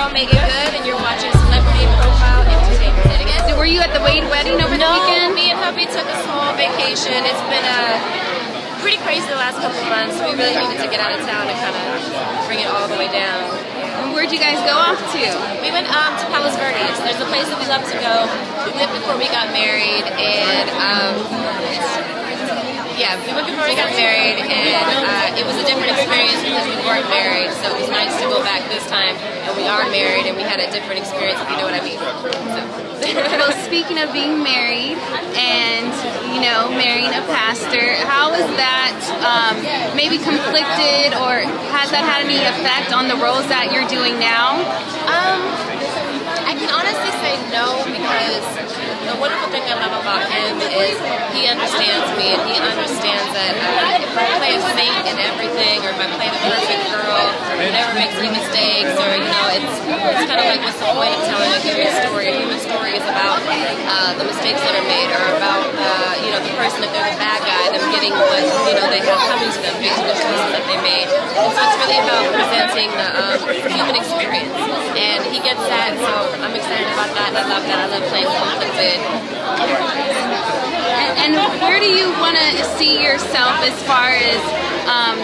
girl Meagan Good, and you're watching Celebrity Profile Entertainment. Were you at the Wade wedding over the weekend? Me and hubby took a small vacation. It's been pretty crazy the last couple of months. We really needed to get out of town and kind of bring it all the way down. Where'd you guys go off to? We went to Brandy. There's a place that we love to go. We went before we got married, and yeah, we went before we got married, and it was a different experience because we weren't married, so it was nice to go back this time, and we are married, and we had a different experience, if you know what I mean. So. Well, speaking of being married, and, you know, marrying a pastor, how is that maybe conflicted, or has that had any effect on the roles that you're doing now? I can honestly say no, because the wonderful thing I love about him is he understands me, and he understands that if I play a saint in everything, or if I play the perfect girl, who never makes any mistakes, or, you know, it's kind of like, what's the point of telling a human story? A human story is about the mistakes that are made, or about, you know, the person, if they're the bad guy, them getting what, you know, they have coming to them based on the choices that they made. And so it's really about presenting the human experience, and he gets that, so I'm excited about that, and I love that. I love playing conflicted. And where do you want to see yourself as far as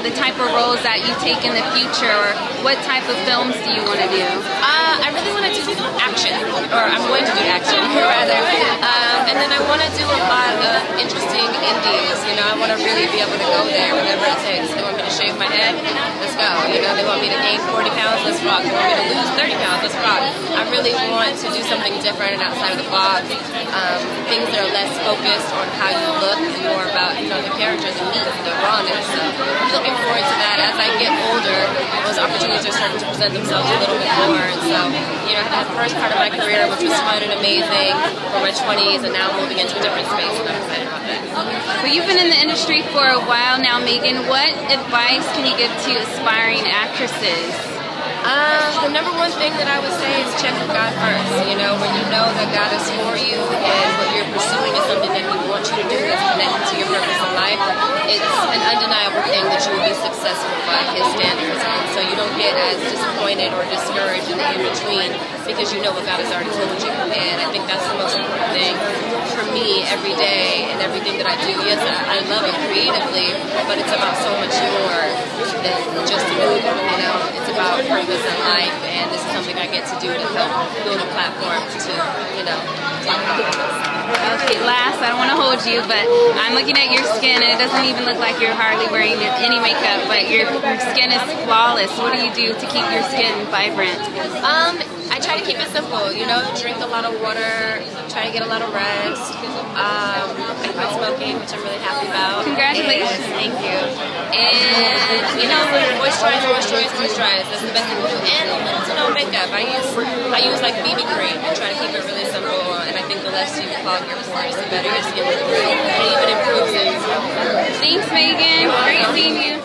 the type of roles that you take in the future, or what type of films do you want to do? I really want to do action, or I'm going to do action, rather. And then I want to do a lot of interesting indies. You know, I want to really be able to go there whenever it takes. They want me to shave my head? Let's go. You know, they want me to gain 40 pounds? Let's rock. They want me to lose 30 pounds? Let's rock. I really want to do something different and outside of the box. Things that are less focused on how you look, and more about, you know, the characters and meat, the rawness. So I'm looking forward to that. As I get older, those opportunities are starting to present themselves a little bit more. And so, you know, I had the first part of my career, which was fun and amazing for my 20s, and now I'm moving into a different space, and I'm excited about that. Well, you've been in the industry for a while now, Meagan. What advice can you give to aspiring actresses? The number one thing that I would say is check with God first. You know, when you know that God is for you, and what you're pursuing is something that He wants you to do that's connected to your purpose in life, it's an undeniable thing that you will be successful by His standards. So you don't get as disappointed or discouraged in the in-between, because you know what God has already told you. And I think that's the most important thing for me every day and everything that I do. Yes, I love it creatively, but it's about so much more than just a movie. You know, it's about purpose in life, and this is something I get to do to help build a platform to, you know, talk about this. Okay, last, I don't want to hold you, but I'm looking at your skin, and it doesn't even look like you're hardly wearing any makeup, but your skin is flawless. What do you do to keep your skin vibrant? I try to keep it simple, you know, drink a lot of water, try to get a lot of rest. I quit smoking, which I'm really happy about. Congratulations. Thank you. And, you know, moisturize. That's the best thing to do. And little to no makeup. I use like BB cream and try to keep it really simple. And I think the less you clog your pores, the better your skin will be. It even improves it. Thanks, Meagan. Great seeing you.